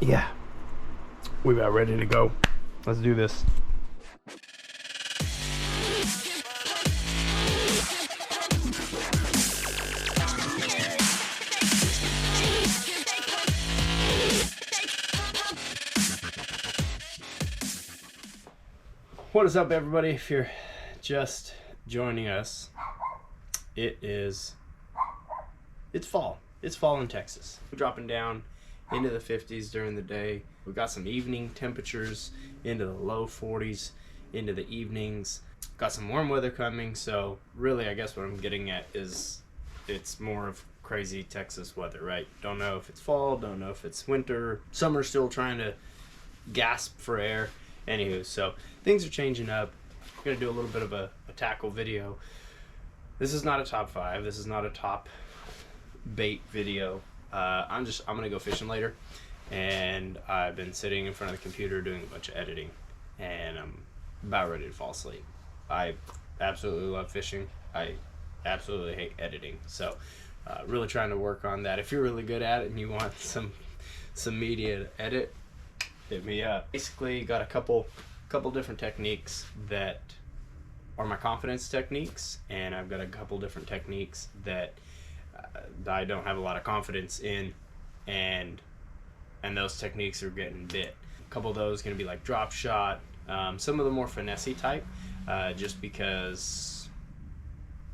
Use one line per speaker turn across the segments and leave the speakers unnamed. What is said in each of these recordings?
Yeah, we about ready to go. Let's do this. What is up, everybody? If you're just joining us, it's fall. It's fall in Texas. We're dropping down into the 50s during the day. We've got some evening temperatures into the low 40s into the evenings. Got some warm weather coming, so really I guess what I'm getting at is it's more of crazy Texas weather, right? Don't know if it's fall, don't know if it's winter. Summer's still trying to gasp for air. Anywho, so things are changing up. I'm gonna do a little bit of a tackle video. This is not a top 5. This is not a top bait video. I'm gonna go fishing later, and I've been sitting in front of the computer doing a bunch of editing, and I'm about ready to fall asleep. I absolutely love fishing. I absolutely hate editing. So really trying to work on that. If you're really good at it and you want some media to edit, hit me up. Basically got a couple different techniques that are my confidence techniques, and I've got a couple different techniques that I don't have a lot of confidence in, and those techniques are getting bit. A couple of those going to be like drop shot, some of the more finessey type, just because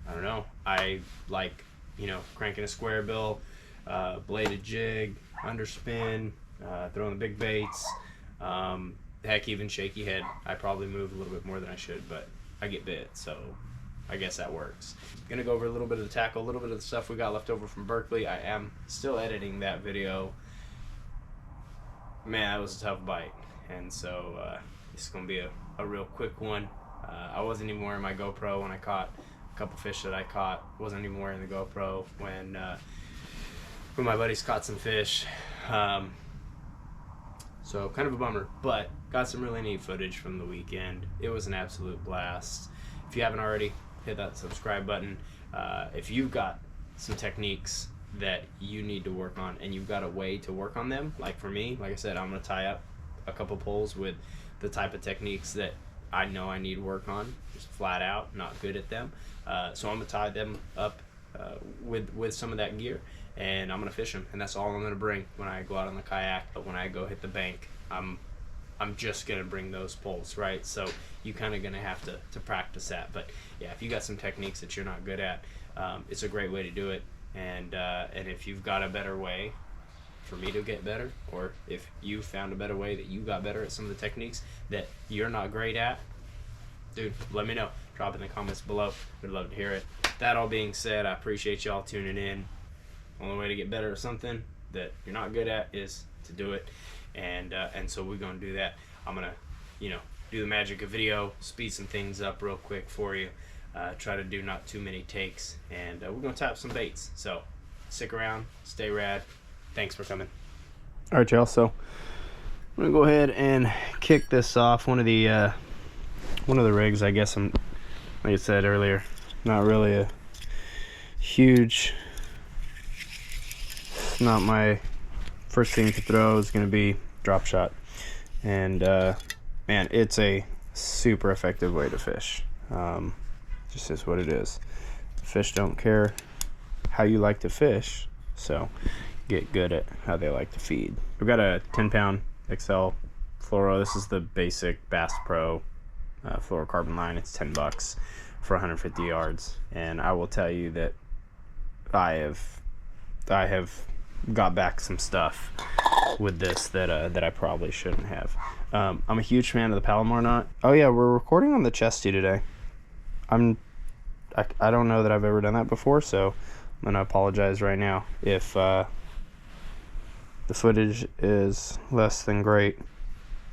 I don't know, I like, cranking a square bill, bladed jig, underspin, throwing the big baits, heck, even shaky head. I probably move a little bit more than I should, but I get bit, so I guess that works. Gonna go over a little bit of the tackle, a little bit of the stuff we got left over from Berkeley. I am still editing that video. Man, that was a tough bite, and so it's gonna be a real quick one. I wasn't even wearing my GoPro when I caught a couple fish that I caught. Wasn't even wearing the GoPro when my buddies caught some fish. So kind of a bummer, but got some really neat footage from the weekend. It was an absolute blast. If you haven't already, hit that subscribe button. If you've got some techniques that you need to work on and you've got a way to work on them, like for me, like I said, I'm going to tie up a couple poles with the type of techniques that I know I need work on, just flat out not good at them. So I'm going to tie them up with some of that gear, and I'm going to fish them, and that's all I'm going to bring when I go out on the kayak. But when I go hit the bank, I'm just going to bring those poles, right? So you kind of going to have to practice that. But yeah, if you got some techniques that you're not good at, it's a great way to do it. And if you've got a better way for me to get better, or if you found a better way that you got better at some of the techniques that you're not great at, dude, let me know. Drop it in the comments below. We'd love to hear it. That all being said, I appreciate y'all tuning in. Only way to get better at something that you're not good at is to do it, and so we're gonna do that. I'm gonna, do the magic of video, speed some things up real quick for you. Try to do not too many takes, and we're gonna tap some baits. So stick around, stay rad. Thanks for coming. All right, y'all. So I'm gonna go ahead and kick this off. One of the rigs, I guess. Like I said earlier, not really a huge. Not my first thing to throw is going to be drop shot, and man, it's a super effective way to fish. Just is what it is. Fish don't care how you like to fish, so get good at how they like to feed. We've got a 10-pound XL fluoro. This is the basic Bass Pro fluorocarbon line. It's $10 for 150 yards, and I will tell you that I have got back some stuff with this that I probably shouldn't have. I'm a huge fan of the Palomar knot. Oh yeah, we're recording on the chesty today. I don't know that I've ever done that before, so I'm gonna apologize right now if the footage is less than great.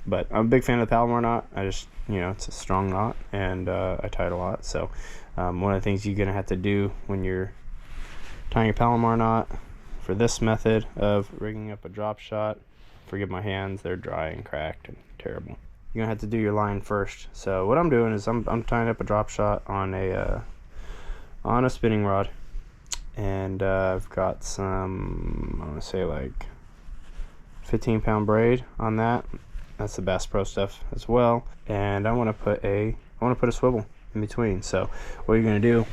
But I'm a big fan of the Palomar knot. I just, it's a strong knot, and I tie it a lot. So one of the things you're gonna have to do when you're tying a Palomar knot for this method of rigging up a drop shot, forgive my hands, they're dry and cracked and terrible. You're gonna have to do your line first. So what I'm doing is I'm tying up a drop shot on a spinning rod, and I've got some, I want to say like 15-pound braid on that. That's the Bass Pro stuff as well. And I want to put a swivel in between. So what you're gonna do,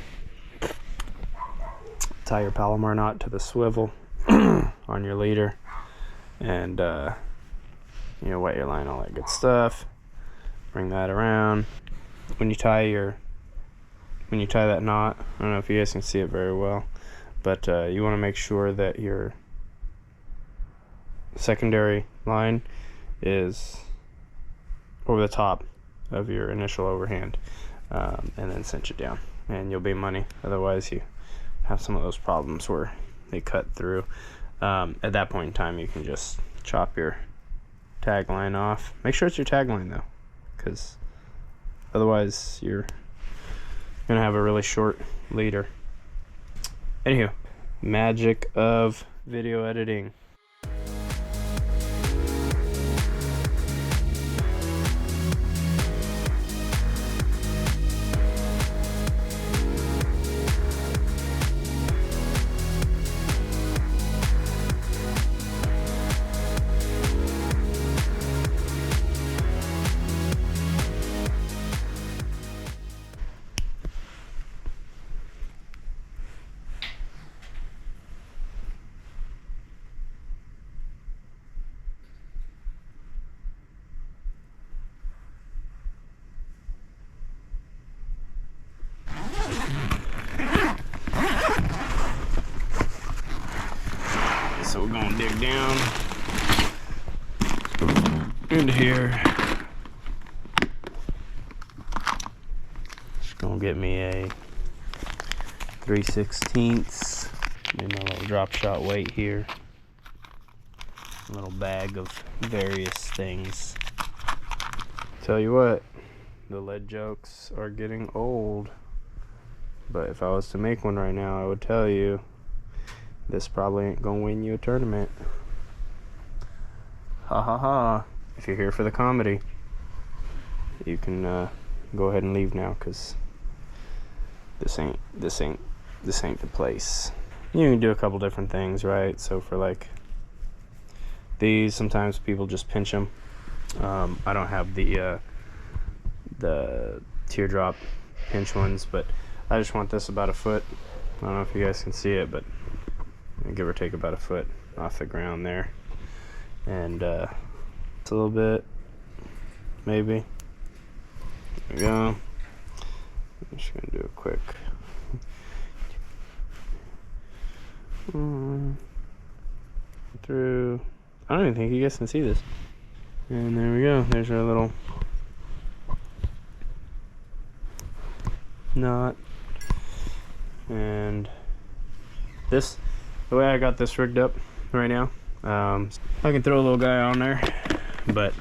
tie your Palomar knot to the swivel on your leader, and you know, wet your line, all that good stuff. Bring that around. When you tie that knot, I don't know if you guys can see it very well, but you want to make sure that your secondary line is over the top of your initial overhand, and then cinch it down, and you'll be money. Otherwise you have some of those problems where they cut through. At that point in time, you can just chop your tag line off. Make sure it's your tag line though, because otherwise you're gonna have a really short leader. Anywho, magic of video editing. So we're gonna dig down into here. Just gonna get me a 3/16. Need my little drop shot weight here. A little bag of various things. Tell you what, the lead jokes are getting old. But if I was to make one right now, I would tell you, this probably ain't gonna win you a tournament. Ha ha ha. If you're here for the comedy, you can go ahead and leave now, because this ain't the place. You can do a couple different things, right? So for like these, sometimes people just pinch them. I don't have the teardrop pinch ones, but I just want this about a foot. I don't know if you guys can see it, but give or take about a foot off the ground there, and it's a little bit, maybe. There we go. I'm just gonna do a quick through. I don't even think you guys can see this. And there we go. There's our little knot. And this, the way I got this rigged up right now, I can throw a little guy on there, but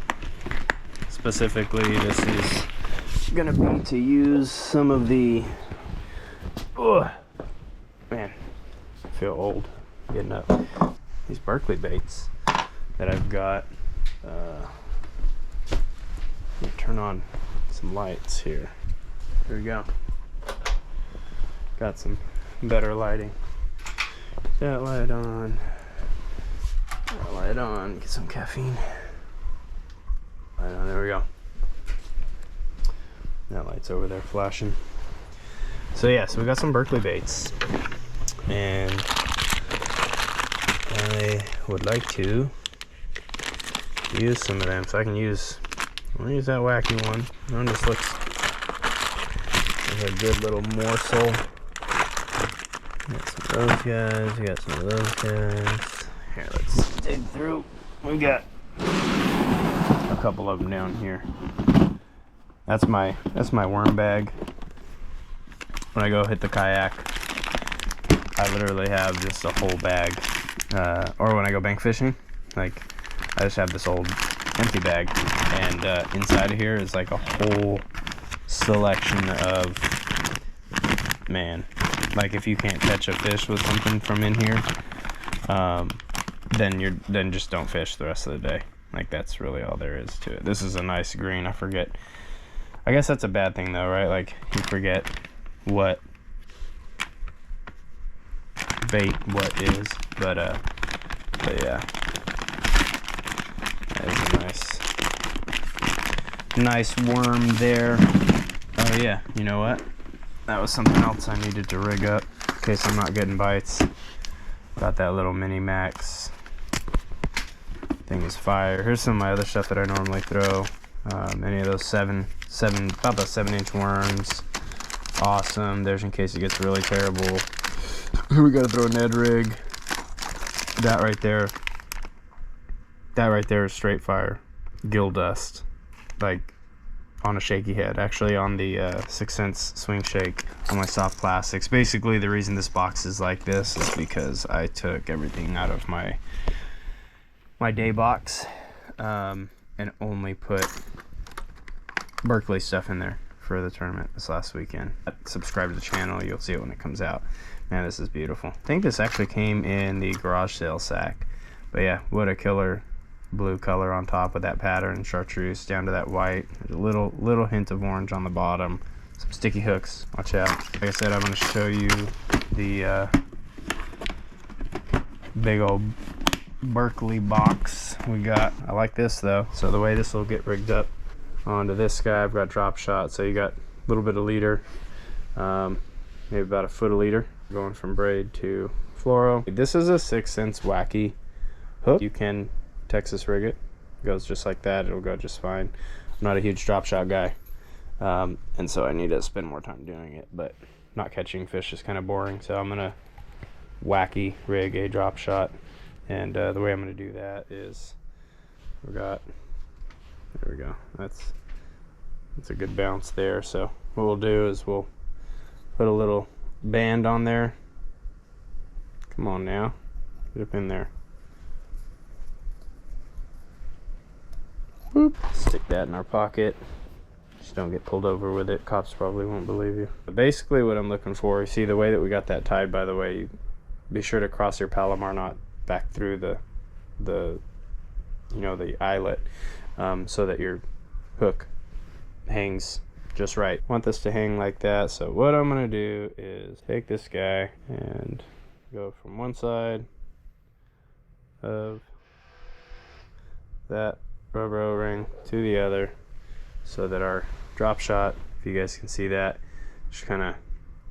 specifically this is gonna be to use some of the, oh man, I feel old getting up, these Berkeley baits that I've got. Turn on some lights here. There we go. Got some better lighting. That light on. That light on. Get some caffeine. Light on. There we go. That light's over there flashing. So yeah, so we got some Berkeley baits, and I would like to use some of them. So I can use. I'm gonna use that wacky one. That one just looks like a good little morsel. Got some of those guys. We got some of those guys. Here, let's dig through. We got a couple of them down here. That's my worm bag. When I go hit the kayak, I literally have just a whole bag. Or when I go bank fishing, like I just have this old empty bag, and inside of here is like a whole selection of, man, like if you can't catch a fish with something from in here, then just don't fish the rest of the day. Like that's really all there is to it. This is a nice green. I forget. I guess that's a bad thing though, right? Like you forget what bait what is, but yeah. Nice worm there. Oh yeah, you know what? That was something else I needed to rig up in case I'm not getting bites. Got that little mini max. Thing is fire. Here's some of my other stuff that I normally throw. Any of those about the 7-inch worms. Awesome. There's in case it gets really terrible. We gotta throw a Ned rig. That right there is straight fire. Gill dust. Like on a shaky head. Actually on the 6 cents swing shake on my soft plastics. Basically the reason this box is like this is because I took everything out of my day box and only put Berkeley stuff in there for the tournament this last weekend. Subscribe to the channel, you'll see it when it comes out. Man, this is beautiful. I think this actually came in the garage sale sack. But yeah, what a killer blue color on top with that pattern and chartreuse down to that white. There's a little hint of orange on the bottom. Some sticky hooks, watch out. Like I said, I'm going to show you the big old Berkeley box we got. I like this though. So the way this will get rigged up onto this guy, I've got drop shot, so you got a little bit of leader, maybe about a foot of leader going from braid to fluoro. This is a 6 cents wacky hook. You can Texas rig it. It goes just like that. It'll go just fine. I'm not a huge drop shot guy, and so I need to spend more time doing it, but not catching fish is kind of boring, so I'm gonna wacky rig a drop shot. And the way I'm going to do that is there we go, that's a good bounce there. So what we'll do is we'll put a little band on there. Come on now, get up in there. Whoop. Stick that in our pocket. Just don't get pulled over with it. Cops probably won't believe you. But basically what I'm looking for, you see the way that we got that tied, by the way, you be sure to cross your Palomar knot back through the eyelet, so that your hook hangs just right. Want this to hang like that. So what I'm going to do is take this guy and go from one side of that rubber O-ring to the other, so that our drop shot, if you guys can see that, just kind of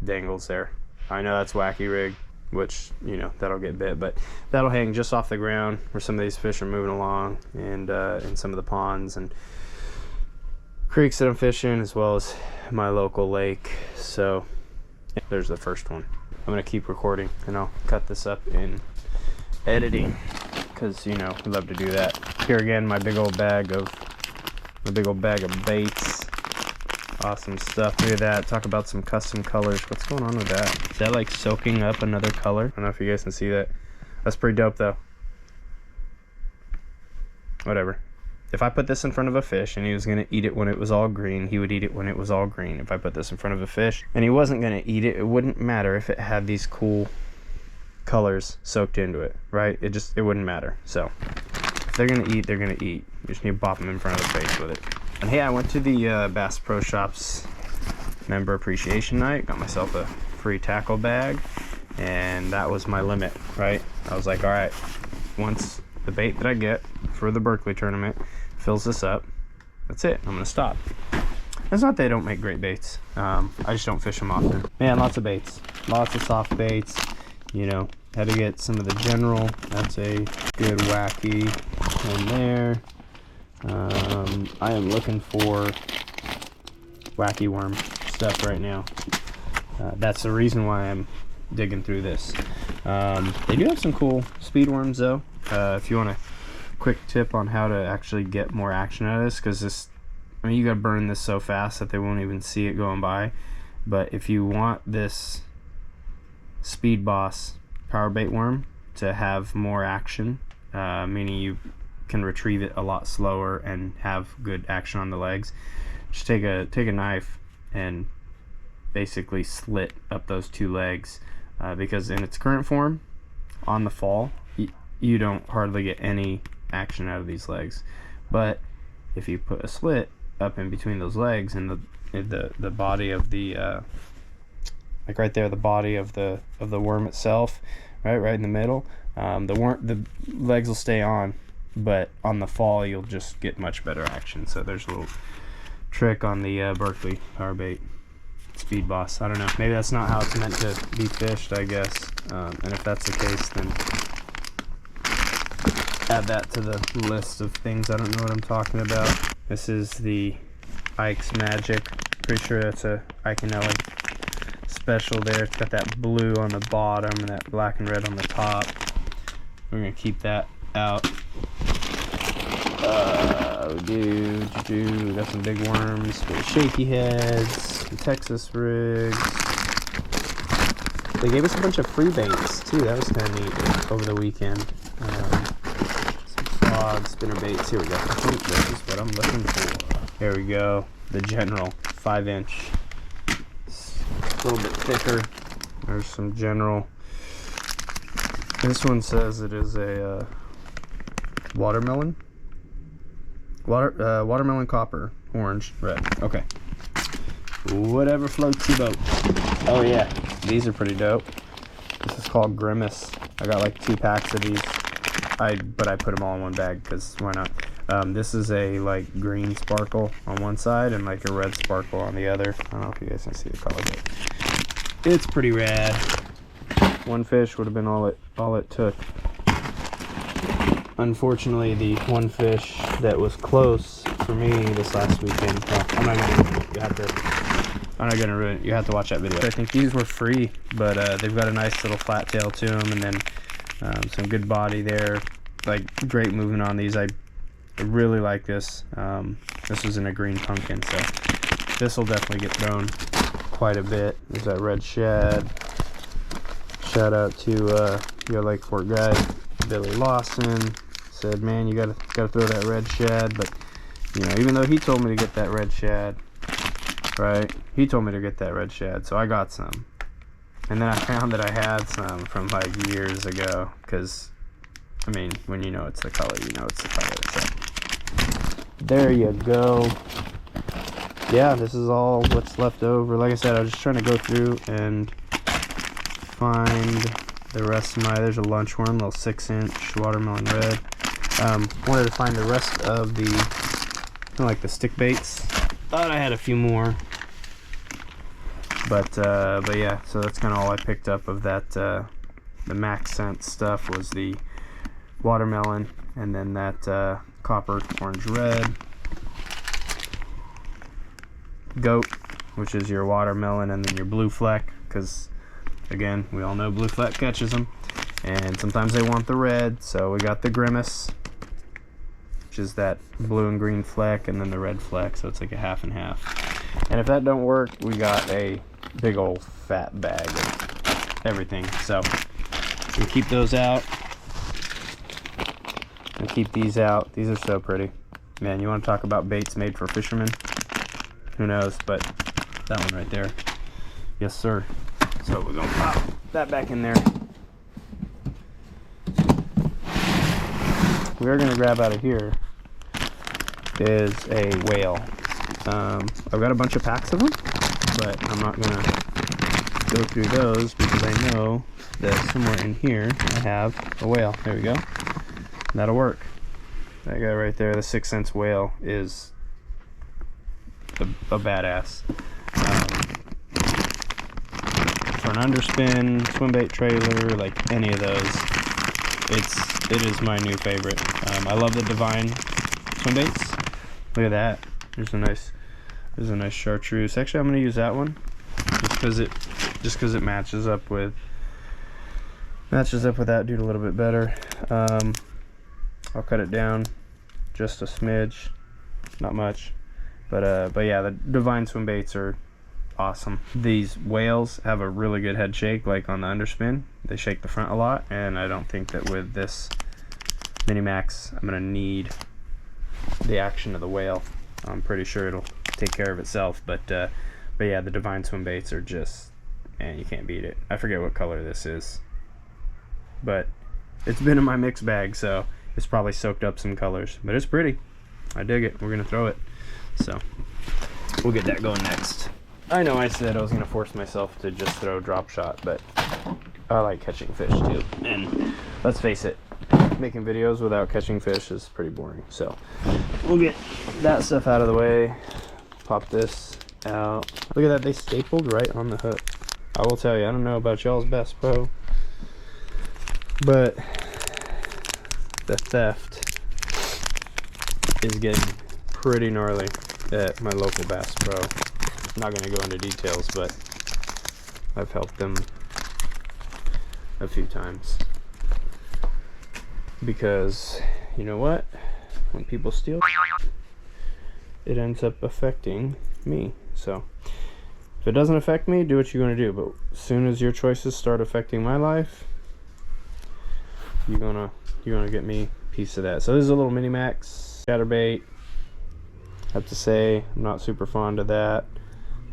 dangles there. I know that's wacky rig, which, you know, that'll get bit, but that'll hang just off the ground where some of these fish are moving along, and in some of the ponds and creeks that I'm fishing, as well as my local lake. So yeah, there's the first one. I'm gonna keep recording and I'll cut this up in editing, because, you know, we love to do that. Here again, my big old bag of baits. Awesome stuff. Look at that. Talk about some custom colors. What's going on with that? Is that like soaking up another color? I don't know if you guys can see that. That's pretty dope though. Whatever. If I put this in front of a fish and he was going to eat it when it was all green, he would eat it when it was all green. If I put this in front of a fish and he wasn't going to eat it, it wouldn't matter if it had these cool colors soaked into it, right? It wouldn't matter. So if they're going to eat, they're going to eat. You just need to bop them in front of the face with it. And hey, I went to the Bass Pro Shops member appreciation night, got myself a free tackle bag, and that was my limit, right? I was like, all right, once the bait that I get for the Berkeley tournament fills this up, that's it, I'm gonna stop. It's not that they don't make great baits, I just don't fish them often. Man, lots of baits, lots of soft baits, you know. Had to get some of the general. That's a good wacky in there. I am looking for wacky worm stuff right now. That's the reason why I'm digging through this. They do have some cool speed worms though. If you want a quick tip on how to actually get more action out of this, because this, I mean, you gotta burn this so fast that they won't even see it going by. But if you want this Speed Boss power bait worm to have more action, meaning you can retrieve it a lot slower and have good action on the legs, just take a knife and basically slit up those two legs, because in its current form on the fall you don't hardly get any action out of these legs. But if you put a slit up in between those legs and the body of the like right there, the body of the worm itself, right in the middle, the legs will stay on, but on the fall you'll just get much better action. So there's a little trick on the Berkeley power bait Speed Boss. I don't know, maybe that's not how it's meant to be fished, I guess. And if that's the case, then add that to the list of things I don't know what I'm talking about. This is the Ike's Magic. Pretty sure that's a Iconelli special there. It's got that blue on the bottom and that black and red on the top. We're gonna keep that out. We got some big worms, shaky heads, some Texas rigs. They gave us a bunch of free baits too. That was kind of neat over the weekend. Some frog spinner baits. Here we go. I think this is what I'm looking for. Here we go. The General 5-inch. It's a little bit thicker. There's some General. This one says it is a watermelon. Watermelon copper, orange, red. Okay. Whatever floats your boat. Oh yeah, these are pretty dope. This is called Grimace. I got like 2 packs of these. But I put them all in one bag because why not? This is a like green sparkle on one side and like a red sparkle on the other. I don't know if you guys can see the color, but it's pretty rad. One fish would have been all it took. Unfortunately, the one fish that was close for me this last weekend, well, I'm not gonna ruin it. You have to watch that video. I think these were free, but they've got a nice little flat tail to them, and then some good body there. Like great movement on these. I really like this. This was in a green pumpkin, so this will definitely get thrown quite a bit. There's that red shad. Shout out to your Lake Fork guy, Billy Lawson. Said, man, you gotta throw that red shad. But you know, even though he told me to get that red shad, right? He told me to get that red shad, so I got some. And then I found that I had some from like years ago. Because, I mean, when you know it's the color, you know it's the color. So there you go. Yeah, this is all what's left over. Like I said, I was just trying to go through and find the rest of my, there's a lunchworm, little 6-inch watermelon red. Wanted to find the rest of the, kind of like the stick baits. Thought I had a few more, but yeah, so that's kind of all I picked up of that. The Max Scent stuff was the watermelon, and then that copper, orange, red. Goat, which is your watermelon, and then your blue fleck, because again, we all know blue fleck catches them, and sometimes they want the red, so we got the Grimace, which is that blue and green fleck, and then the red fleck, so it's like a half and half. And if that don't work, we got a big old fat bag of everything. So we keep those out and keep these out. These are so pretty, man. You want to talk about baits made for fishermen? Who knows? But that one right there, yes sir. So we're gonna pop that back in there. We're gonna grab out of here is a whale. I've got a bunch of packs of them, but I'm not gonna go through those because I know that somewhere in here I have a whale. There we go. That'll work. That guy right there, the 6 cents whale, is a badass. For an underspin, swim bait trailer, like any of those, it is my new favorite. I love the Divine swim baits. Look at that. There's a nice chartreuse. Actually, I'm gonna use that one just because it matches up with that dude a little bit better. I'll cut it down just a smidge, not much, but yeah, the Divine swim baits are awesome. These whales have a really good head shake, like on the underspin. They shake the front a lot, and I don't think that with this Mini Max I'm gonna need the action of the whale. I'm pretty sure it'll take care of itself, but yeah, the Divine swim baits are just, man, you can't beat it. I forget what color this is, but it's been in my mix bag, so it's probably soaked up some colors, but it's pretty. I dig it. We're gonna throw it, so we'll get that going next. I know I said I was gonna force myself to just throw drop shot, but I like catching fish too, and let's face it, making videos without catching fish is pretty boring. So we'll get that stuff out of the way. pop this out. Look at that, they stapled right on the hook. I will tell you, I don't know about y'all's Bass Pro, but the theft is getting pretty gnarly at my local Bass Pro. I'm not going to go into details, but I've helped them a few times. Because, you know what? When people steal, it ends up affecting me. So, if it doesn't affect me, do what you're going to do. But as soon as your choices start affecting my life, you're gonna get me a piece of that. So this is a little mini max chatterbait. I have to say, I'm not super fond of that.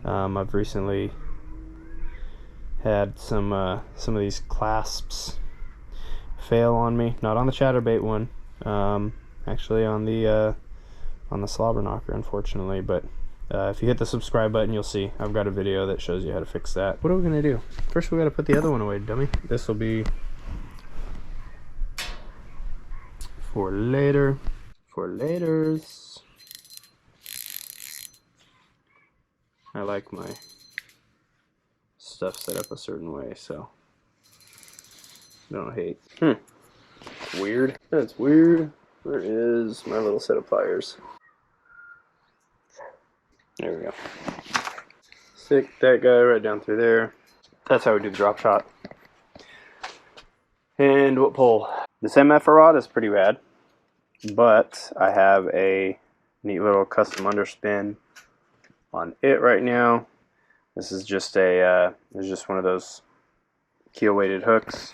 I've recently had some of these clasps fail on me. Not on the chatterbait one, actually on the slobber knocker, unfortunately. But if you hit the subscribe button, you'll see I've got a video that shows you how to fix that. What are we gonna do? First, we gotta put the other one away, dummy. This will be for later. For laters. I like my stuff set up a certain way, so don't hate. It's weird. That's weird. Where is my little set of pliers? There we go. Stick that guy right down through there. That's how we do the drop shot. And what pull? This MF rod is pretty rad, but I have a neat little custom underspin on it right now. This is just it's just one of those keel weighted hooks.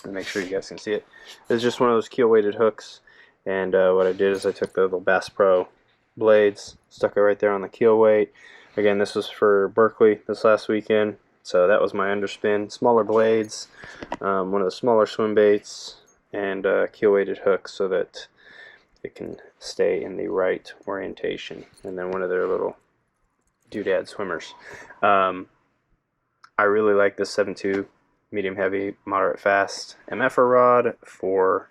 And make sure you guys can see it. It's just one of those keel weighted hooks, and what I did is I took the little Bass Pro blades, stuck it right there on the keel weight. Again, this was for Berkeley this last weekend, so that was my underspin. Smaller blades, one of the smaller swim baits, and keel weighted hooks so that it can stay in the right orientation. And then one of their little doodad swimmers. I really like this 7.2 medium heavy moderate fast MF rod for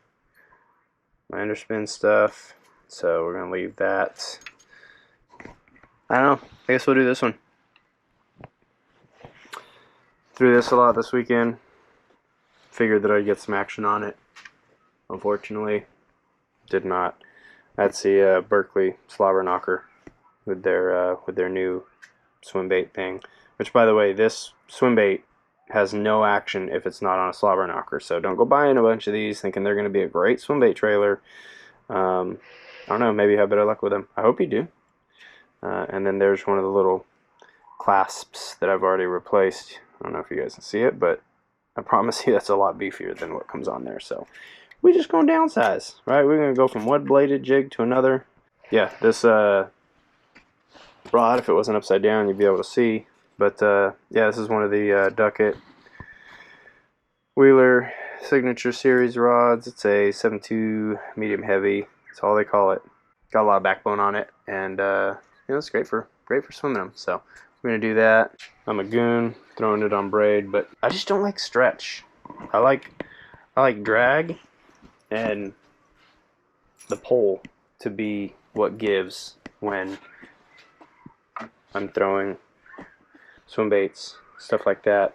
my underspin stuff, so we're gonna leave that. I don't know, I guess we'll do this one. Threw this a lot this weekend, figured that I'd get some action on it. Unfortunately, did not. That's the Berkeley slobber knocker with their new swim bait thing, which, by the way, this swim bait has no action if it's not on a slobber knocker, so don't go buying a bunch of these thinking they're going to be a great swim bait trailer. I don't know, maybe you have better luck with them. I hope you do. And then there's one of the little clasps that I've already replaced. I don't know if you guys can see it, but I promise you that's a lot beefier than what comes on there. So we're just going to downsize, right? We're going to go from one bladed jig to another. Yeah, this rod, if it wasn't upside down, you'd be able to see. But yeah, this is one of the Duckett Wheeler Signature Series rods. It's a 7.2 medium heavy. That's all they call it. Got a lot of backbone on it, and you know, it's great for swimming them. So we're gonna do that. I'm a goon, throwing it on braid, but I just don't like stretch. I like drag and the pole to be what gives when I'm throwing swim baits, stuff like that.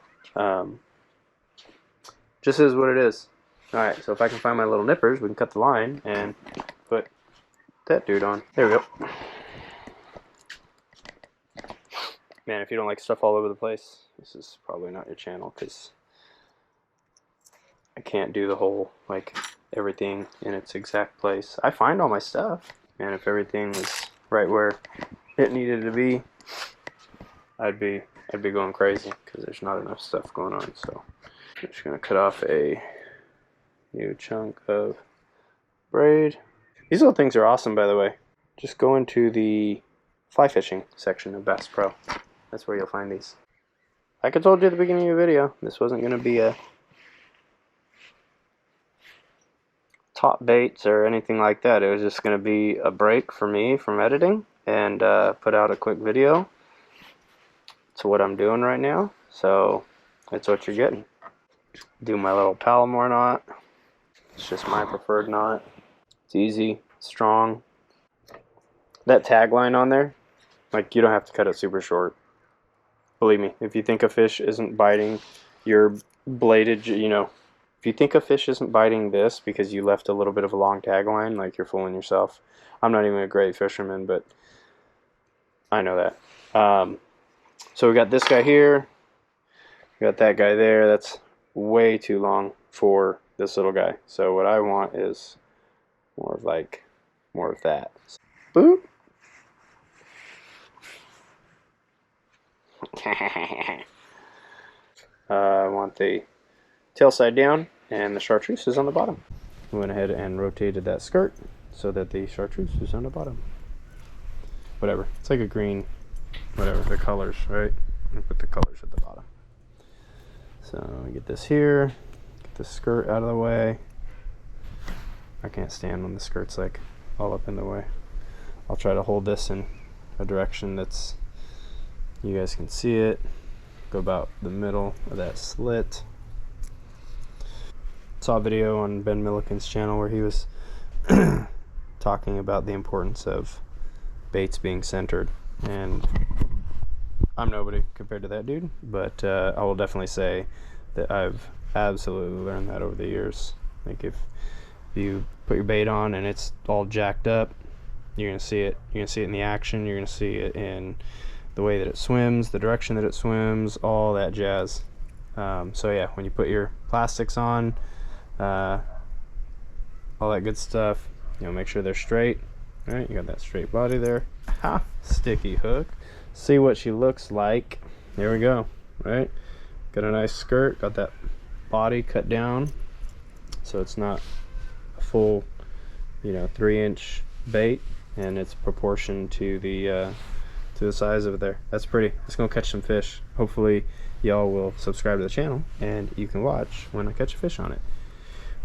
Just is what it is. Alright, so if I can find my little nippers, we can cut the line and put that dude on. There we go. Man, if you don't like stuff all over the place, this is probably not your channel, because I can't do the whole, like, everything in its exact place. I find all my stuff, and if everything was right where it needed to be, I'd be going crazy, because there's not enough stuff going on. So I'm just gonna cut off a new chunk of braid. These little things are awesome, by the way. Just go into the fly fishing section of Bass Pro. That's where you'll find these. Like I told you at the beginning of the video, this wasn't gonna be a top baits or anything like that. It was just gonna be a break for me from editing and put out a quick video. It's what I'm doing right now, so that's what you're getting. Do my little Palomar knot. It's just my preferred knot. It's easy, strong. That tagline on there, Like, you don't have to cut it super short. Believe me, if you think a fish isn't biting your bladed, you know, if you think a fish isn't biting this because you left a little bit of a long tag line, like, you're fooling yourself. I'm not even a great fisherman, but I know that. So we got this guy here. We got that guy there. That's way too long for this little guy. So what I want is more of that. Boop. I want the tail side down and the chartreuse is on the bottom. We went ahead and rotated that skirt so that the chartreuse is on the bottom. Whatever. It's like a green, whatever, the colors, right? And put the colors at the bottom. So we get this here, get the skirt out of the way. I can't stand when the skirt's like all up in the way. I'll try to hold this in a direction that's, you guys can see it. Go about the middle of that slit. Saw a video on Ben Milliken's channel where he was talking about the importance of baits being centered, and I'm nobody compared to that dude, but I will definitely say that I've absolutely learned that over the years. Like, if you put your bait on and it's all jacked up, you're gonna see it. You're gonna see it in the action. You're gonna see it in the way that it swims, the direction that it swims, all that jazz. So yeah, when you put your plastics on, all that good stuff, you know, make sure they're straight. All right, you got that straight body there. Ha! Sticky hook. See what she looks like. There we go. Right, got a nice skirt. Got that body cut down, so it's not a full, you know, 3-inch bait, and it's proportioned to the size of it there. That's pretty. It's gonna catch some fish. Hopefully y'all will subscribe to the channel and you can watch when I catch a fish on it.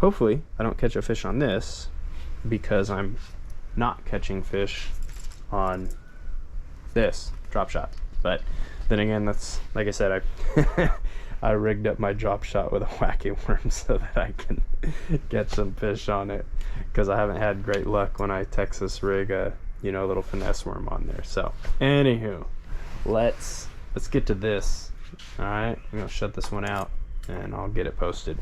Hopefully I don't catch a fish on this because I'm not catching fish on this drop shot. But then again, that's, like I said, I rigged up my drop shot with a wacky worm so that I can get some fish on it, because I haven't had great luck when I Texas rig a, you know, little finesse worm on there. So anywho, let's get to this. All right, I'm gonna shut this one out and I'll get it posted.